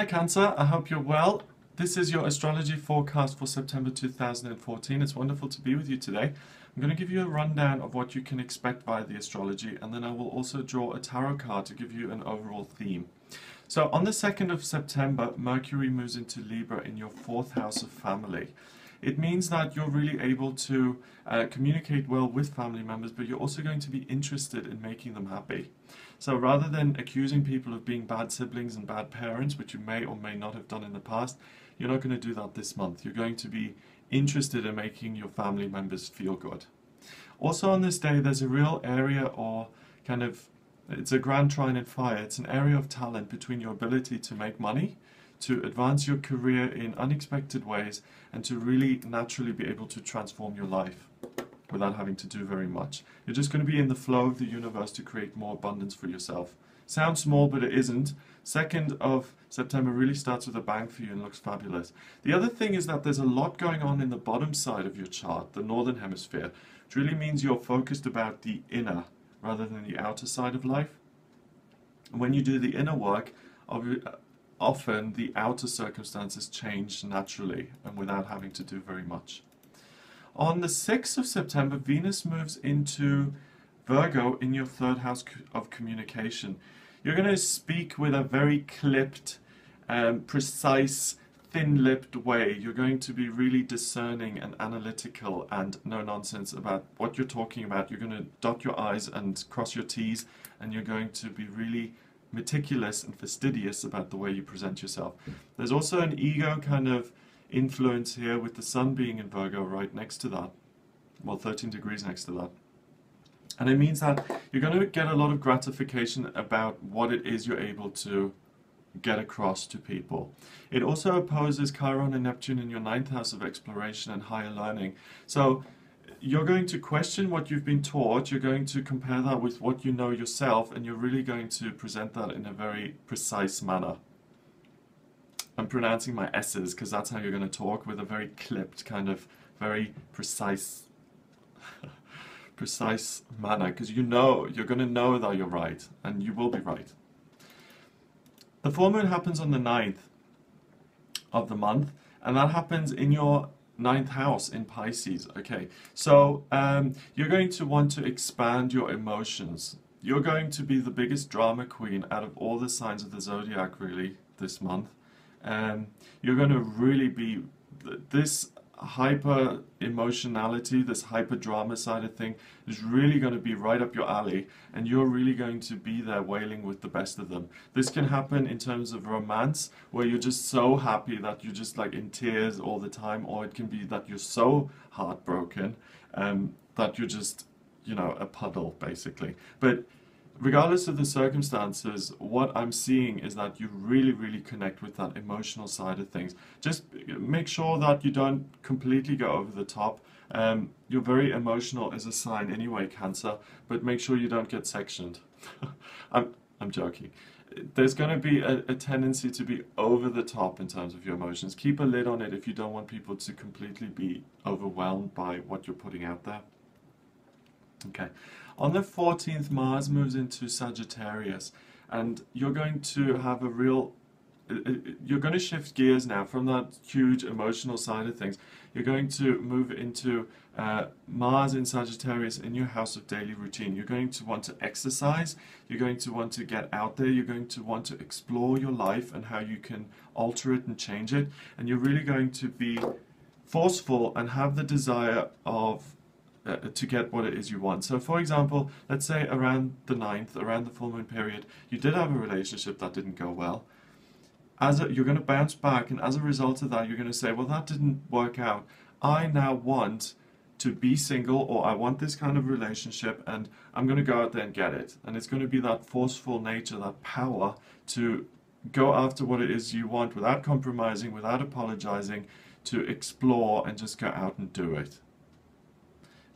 Cancer, I hope you're well. This is your astrology forecast for September 2014. It's wonderful to be with you today. I'm going to give you a rundown of what you can expect via the astrology, and then I will also draw a tarot card to give you an overall theme. So on the 2nd of September, Mercury moves into Libra in your 4th house of family. It means that you're really able to communicate well with family members, but you're also going to be interested in making them happy. So rather than accusing people of being bad siblings and bad parents, which you may or may not have done in the past, you're not going to do that this month. You're going to be interested in making your family members feel good. Also on this day, there's a real area or kind of, it's a grand trine in fire. It's an area of talent between your ability to make money, to advance your career in unexpected ways, and to really naturally be able to transform your life without having to do very much. You're just going to be in the flow of the universe to create more abundance for yourself. Sounds small, but it isn't. 2nd of September really starts with a bang for you and looks fabulous. The other thing is that there's a lot going on in the bottom side of your chart, the northern hemisphere, which really means you're focused about the inner rather than the outer side of life. And when you do the inner work, often the outer circumstances change naturally and without having to do very much. On the 6th of September, Venus moves into Virgo in your 3rd house of communication. You're going to speak with a very clipped, precise, thin-lipped way. You're going to be really discerning and analytical and no nonsense about what you're talking about. You're going to dot your I's and cross your T's, and you're going to be really meticulous and fastidious about the way you present yourself. There's also an ego kind of influence here with the sun being in Virgo right next to that, well, 13 degrees next to that. And it means that you're going to get a lot of gratification about what it is you're able to get across to people. It also opposes Chiron and Neptune in your 9th house of exploration and higher learning. So you're going to question what you've been taught, you're going to compare that with what you know yourself, and you're really going to present that in a very precise manner. I'm pronouncing my S's because that's how you're going to talk, with a very clipped, kind of very precise precise manner, because you're going to know that you're right, and you will be right. The full moon happens on the 9th of the month, and that happens in your 9th house in Pisces. Okay, so you're going to want to expand your emotions. You're going to be the biggest drama queen out of all the signs of the zodiac really this month. You're going to really be this hyper emotionality, this hyper drama side of thing is really going to be right up your alley, and you're really going to be there wailing with the best of them. This can happen in terms of romance, where you're just so happy that you're just like in tears all the time, or it can be that you're so heartbroken that you're just, you know, a puddle basically. But regardless of the circumstances, what I'm seeing is that you really connect with that emotional side of things. Just make sure that you don't completely go over the top. You're very emotional as a sign anyway, Cancer, but make sure you don't get sectioned. I'm joking. There's going to be a tendency to be over the top in terms of your emotions. Keep a lid on it if you don't want people to completely be overwhelmed by what you're putting out there. Okay, on the 14th, Mars moves into Sagittarius, and you're going to have a real, you're going to shift gears now from that huge emotional side of things. You're going to move into Mars in Sagittarius in your house of daily routine. You're going to want to exercise, you're going to want to get out there, you're going to want to explore your life and how you can alter it and change it, and you're really going to be forceful and have the desire of to get what it is you want. So for example, let's say around the 9th, around the full moon period, you did have a relationship that didn't go well. You're going to bounce back, and as a result of that, you're going to say, well, that didn't work out. I now want to be single, or I want this kind of relationship, and I'm going to go out there and get it. And it's going to be that forceful nature, that power to go after what it is you want without compromising, without apologizing, to explore and just go out and do it.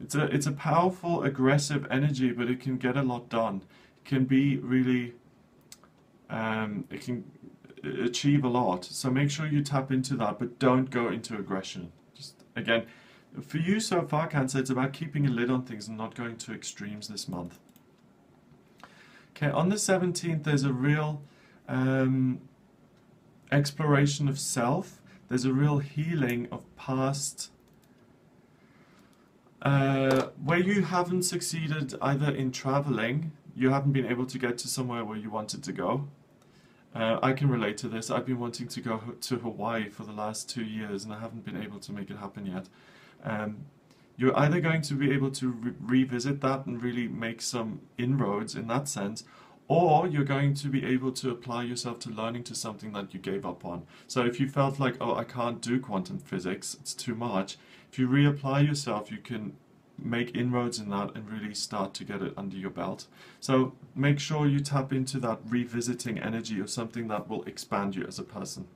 It's a powerful, aggressive energy, but it can get a lot done. It can be really, it can achieve a lot. So make sure you tap into that, but don't go into aggression. Just, again, for you so far, Cancer, it's about keeping a lid on things and not going to extremes this month. Okay, on the 17th, there's a real exploration of self. There's a real healing of past, where you haven't succeeded either in traveling, you haven't been able to get to somewhere where you wanted to go. I can relate to this. I've been wanting to go to Hawaii for the last 2 years and I haven't been able to make it happen yet. You're either going to be able to revisit that and really make some inroads in that sense, or you're going to be able to apply yourself to learning to something that you gave up on. So if you felt like, oh, I can't do quantum physics, it's too much, if you reapply yourself, you can make inroads in that and really start to get it under your belt. So make sure you tap into that revisiting energy of something that will expand you as a person.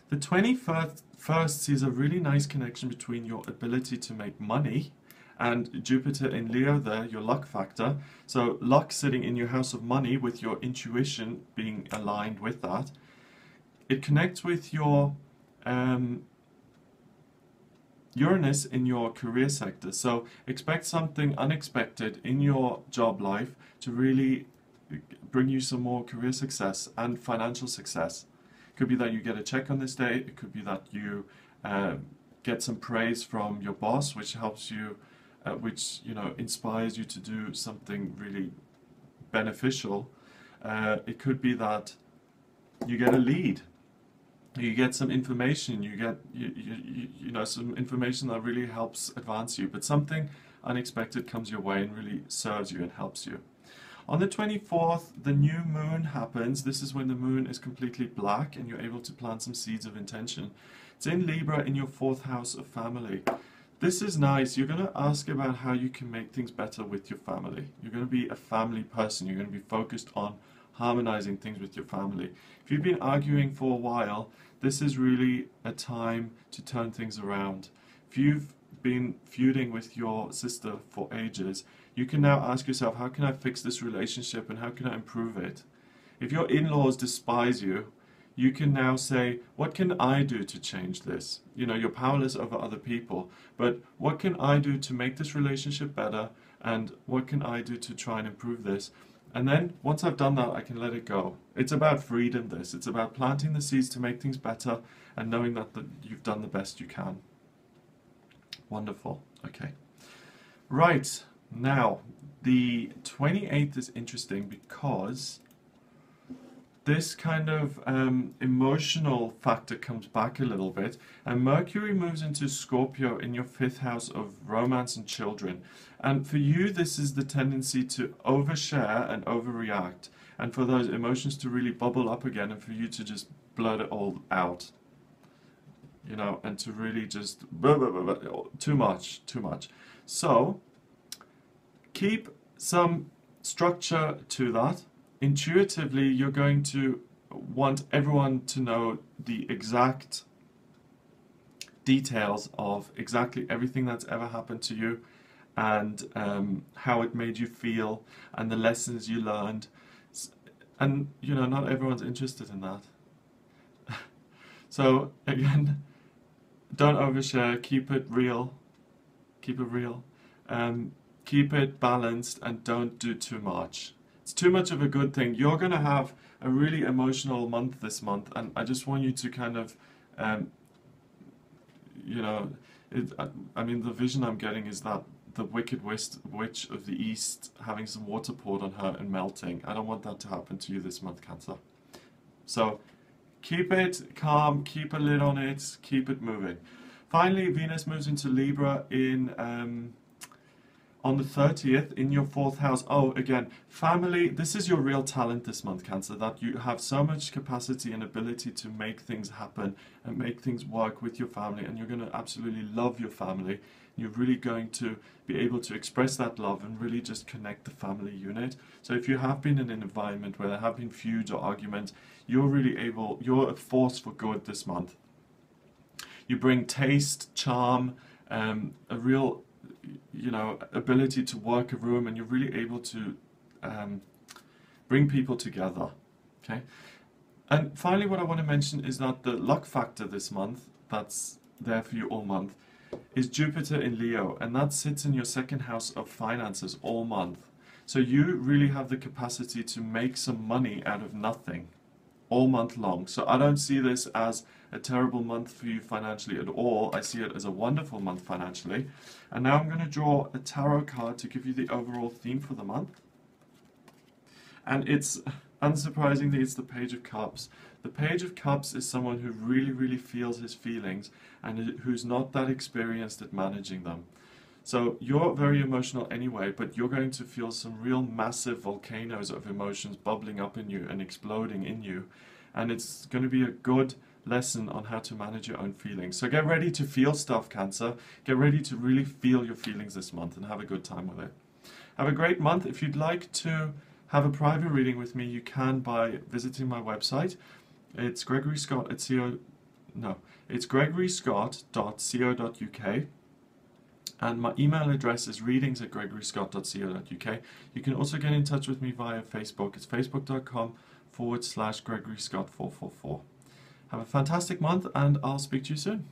The 21st sees a really nice connection between your ability to make money and Jupiter in Leo there, your luck factor. So luck sitting in your house of money with your intuition being aligned with that. It connects with your Uranus in your career sector. So expect something unexpected in your job life to really bring you some more career success and financial success. It could be that you get a check on this day. It could be that you get some praise from your boss, which helps you, which inspires you to do something really beneficial. It could be that you get a lead. You get some information, you get some information that really helps advance you, but something unexpected comes your way and really serves you and helps you. On the 24th, the new moon happens. This is when the moon is completely black and you're able to plant some seeds of intention. It's in Libra in your 4th house of family. This is nice. You're going to ask about how you can make things better with your family. You're going to be a family person. You're going to be focused on harmonizing things with your family. If you've been arguing for a while, this is really a time to turn things around. If you've been feuding with your sister for ages, you can now ask yourself, how can I fix this relationship and how can I improve it? If your in-laws despise you, you can now say, what can I do to change this? You're powerless over other people, but what can I do to make this relationship better, and what can I do to try and improve this? And then, once I've done that, I can let it go. It's about freedom, this. It's about planting the seeds to make things better and knowing that you've done the best you can. Wonderful. Okay. Right. Now, the 28th is interesting because this kind of emotional factor comes back a little bit, and Mercury moves into Scorpio in your 5th house of romance and children. And for you, this is the tendency to overshare and overreact, and for those emotions to really bubble up again, and for you to just blurt it all out, and to really just too much. So keep some structure to that. Intuitively, you're going to want everyone to know the exact details of exactly everything that's ever happened to you, and how it made you feel, and the lessons you learned. And not everyone's interested in that. So again, don't overshare. Keep it real. Keep it balanced, and don't do too much. It's too much of a good thing. You're going to have a really emotional month this month, and I just want you to kind of, I mean, the vision I'm getting is that the wicked witch of the East having some water poured on her and melting. I don't want that to happen to you this month, Cancer. So keep it calm, keep a lid on it, keep it moving. Finally, Venus moves into Libra in on the 30th in your 4th house. Oh, again, family, this is your real talent this month, Cancer, that you have so much capacity and ability to make things happen and make things work with your family, and you're going to absolutely love your family. You're really going to be able to express that love and really just connect the family unit. So if you have been in an environment where there have been feuds or arguments, you're a force for good this month. You bring taste, charm, a real ability to work a room, and you're really able to bring people together. Okay. And finally, what I want to mention is that the luck factor this month, that's there for you all month, is Jupiter in Leo, and that sits in your 2nd house of finances all month. So you really have the capacity to make some money out of nothing. all month long. So I don't see this as a terrible month for you financially at all. I see it as a wonderful month financially. And now I'm going to draw a tarot card to give you the overall theme for the month. And it's, unsurprisingly, it's the Page of Cups. The Page of Cups is someone who really, really feels his feelings and who's not that experienced at managing them. So you're very emotional anyway, but you're going to feel some real massive volcanoes of emotions bubbling up in you and exploding in you. And it's going to be a good lesson on how to manage your own feelings. So get ready to feel stuff, Cancer. Get ready to really feel your feelings this month and have a good time with it. Have a great month. If you'd like to have a private reading with me, you can by visiting my website. It's gregoryscott.co.uk. And my email address is readings@gregoryscott.co.uk. You can also get in touch with me via Facebook. It's facebook.com/GregoryScott444. Have a fantastic month, and I'll speak to you soon.